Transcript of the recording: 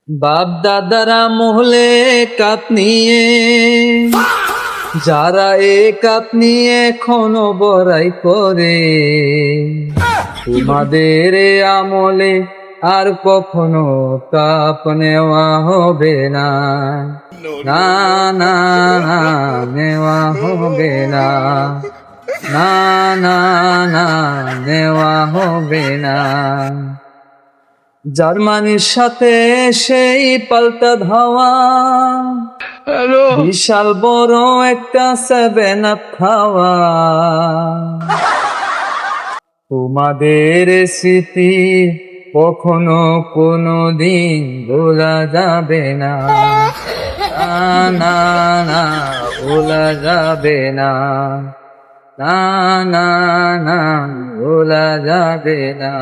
বাপ দাদারা মহলে কাপ নিয়ে, যারা এ কাপ নিয়ে এখনো বড়াই করে, তোমাদের এ আমলে আর কখনো কাপ নেওয়া হবে না, না না না, নেওয়া হবে না, না না না, নেওয়া হবে না। জার্মানির সাথে সেই পাল্টা ধাওয়া, বিশাল বড় একটা 7 আপ খাওয়া, তোমাদের স্মৃতি কখনো কোনো দিন ভোলা যাবে না, না না, ভোলা যাবে না, না না না, ভোলা যাবে না।